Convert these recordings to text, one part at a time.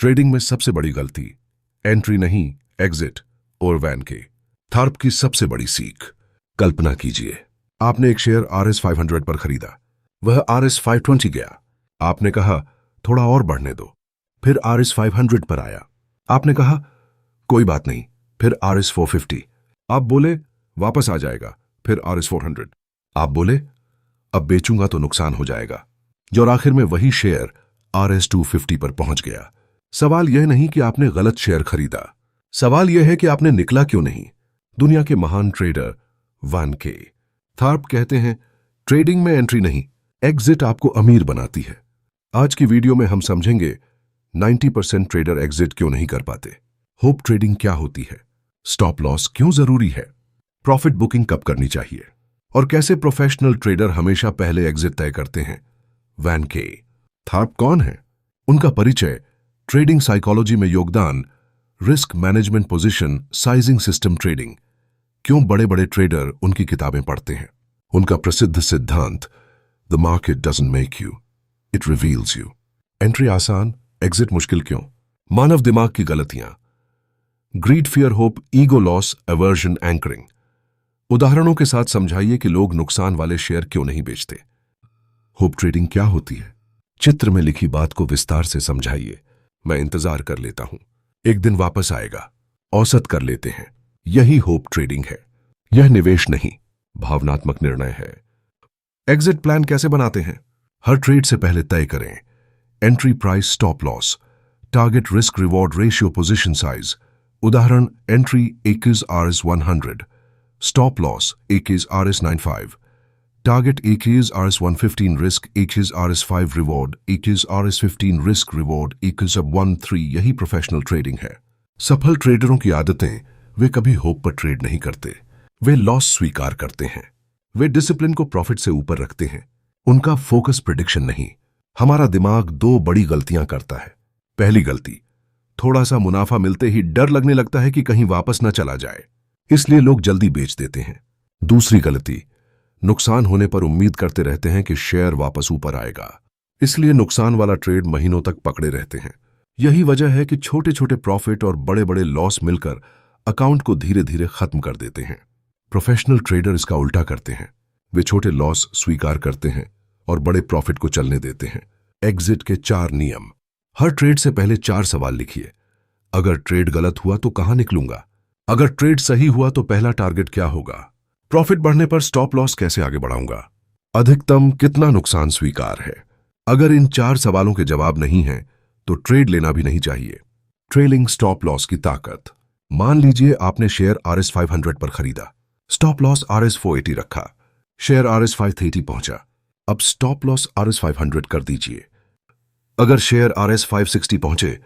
Trading में सबसे बड़ी गलती, एंट्री नहीं एग्जिट और वैन के। थार्प की सबसे बड़ी सीख। कल्पना कीजिए, आपने एक शेयर RS500 पर खरीदा, वह RS520 गया। आपने कहा थोड़ा और बढ़ने दो, फिर RS500 पर आया। आपने कहा कोई बात नहीं, फिर RS450। आप बोले वापस आ जाएगा, फिर RS400। आप बोले अब बेचूंगा तो नुकसान हो जाएगा, जो आखिर में वही शेयर RS250 पर पहुंच गया। सवाल यह नहीं कि आपने गलत शेयर खरीदा, सवाल यह है कि आपने निकला क्यों नहीं। दुनिया के महान ट्रेडर वैन के थार्प कहते हैं, ट्रेडिंग में एंट्री नहीं एग्जिट आपको अमीर बनाती है। आज की वीडियो में हम समझेंगे 90% ट्रेडर एग्जिट क्यों नहीं कर पाते, होप ट्रेडिंग क्या होती है, स्टॉप लॉस क्यों जरूरी है, प्रॉफिट बुकिंग कब करनी चाहिए और कैसे प्रोफेशनल ट्रेडर हमेशा पहले एग्जिट तय करते हैं। वैन के थार्प कौन है, उनका परिचय, ट्रेडिंग साइकोलॉजी में योगदान, risk management position, sizing system trading, क्यों बड़े बड़े ट्रेडर उनकी किताबें पढ़ते हैं, उनका प्रसिद्ध सिद्धांत the market doesn't make you, it reveals you. Entry आसान, एग्जिट मुश्किल क्यों, मानव दिमाग की गलतियां, greed, fear, hope, ego, loss, aversion, anchoring. उदाहरणों के साथ समझाइए कि लोग नुकसान वाले शेयर क्यों नहीं बेचते। होप ट्रेडिंग क्या होती है, चित्र में लिखी बात को विस्तार से समझाइए। मैं इंतजार कर लेता हूं, एक दिन वापस आएगा, औसत कर लेते हैं। यही होप ट्रेडिंग है। यह निवेश नहीं, भावनात्मक निर्णय है। एग्जिट प्लान कैसे बनाते हैं, हर ट्रेड से पहले तय करें entry price, stop loss, target, risk reward ratio, position size. उदाहरण, entry 21 RS100, stop loss 21 RS95, target 21 RS115, risk 21 RS5, reward 21 RS15, risk reward 21 13। यही प्रोफेशनल ट्रेडिंग है। सफल ट्रेडरों की आदतें, वे कभी होप पर ट्रेड नहीं करते, वे लॉस स्वीकार करते हैं, वे डिसिप्लिन को प्रॉफिट से ऊपर रखते हैं, उनका फोकस प्रेडिक्शन नहीं। हमारा दिमाग दो बड़ी गलतियां करता है। पहली गलती, थोड़ा सा मुनाफा मिलते ही डर लगने लगता है कि कहीं वापस न चला जाए, इसलिए लोग जल्दी बेच देते हैं। दूसरी गलती, नुकसान होने पर उम्मीद करते रहते हैं कि शेयर वापस ऊपर आएगा, इसलिए नुकसान वाला ट्रेड महीनों तक पकड़े रहते हैं। यही वजह है कि छोटे छोटे प्रॉफिट और बड़े बड़े लॉस मिलकर अकाउंट को धीरे धीरे खत्म कर देते हैं। प्रोफेशनल ट्रेडर इसका उल्टा करते हैं, वे छोटे लॉस स्वीकार करते हैं और बड़े प्रॉफिट को चलने देते हैं। एग्जिट के 4 नियम। हर ट्रेड से पहले 4 सवाल लिखिए। अगर ट्रेड गलत हुआ तो कहां निकलूंगा, अगर ट्रेड सही हुआ तो पहला टारगेट क्या होगा, प्रॉफिट बढ़ने पर स्टॉप लॉस कैसे आगे बढ़ाऊंगा, अधिकतम कितना नुकसान स्वीकार है। अगर इन 4 सवालों के जवाब नहीं हैं तो ट्रेड लेना भी नहीं चाहिए। ट्रेलिंग स्टॉप लॉस की ताकत। मान लीजिए आपने शेयर RS500 पर खरीदा, स्टॉप लॉस RS480 रखा, शेयर RS530 पहुंचा, अब स्टॉप लॉस RS500 कर दीजिए। अगर शेयर RS560 पहुंचे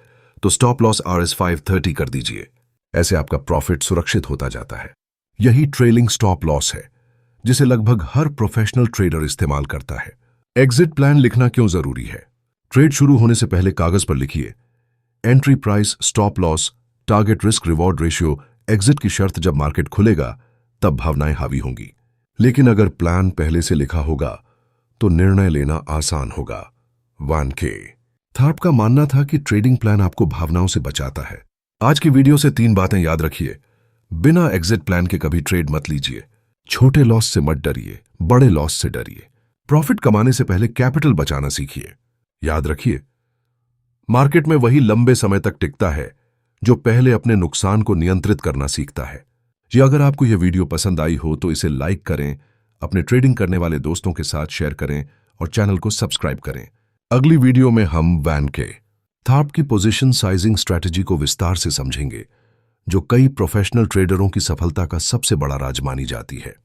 तो स्टॉप लॉस RS530 कर दीजिए। ऐसे आपका प्रॉफिट सुरक्षित होता जाता है। यही ट्रेलिंग स्टॉप लॉस है, जिसे लगभग हर प्रोफेशनल ट्रेडर इस्तेमाल करता है। एग्जिट प्लान लिखना क्यों जरूरी है, ट्रेड शुरू होने से पहले कागज पर लिखिए entry price, stop loss, target, risk reward ratio. Exit की शर्त जब मार्केट खुलेगा तब भावनाएं हावी होंगी, लेकिन अगर प्लान पहले से लिखा होगा तो निर्णय लेना आसान होगा। वैन के थार्प का मानना था कि ट्रेडिंग प्लान आपको भावनाओं से बचाता है। आज की वीडियो से 3 बातें याद रखिए। बिना एग्जिट प्लान के कभी ट्रेड मत लीजिए। छोटे लॉस से मत डरिए, बड़े लॉस से डरिए। प्रॉफिट कमाने से पहले कैपिटल बचाना सीखिए। याद रखिए, मार्केट में वही लंबे समय तक टिकता है जो पहले अपने नुकसान को नियंत्रित करना सीखता है। जी, अगर आपको यह वीडियो पसंद आई हो तो इसे लाइक करें, अपने ट्रेडिंग करने वाले दोस्तों के साथ शेयर करें और चैनल को सब्सक्राइब करें। अगली वीडियो में हम वैन के थार्प की पोजीशन साइजिंग स्ट्रैटेजी को विस्तार से समझेंगे, जो कई प्रोफेशनल ट्रेडरों की सफलता का सबसे बड़ा राज मानी जाती है।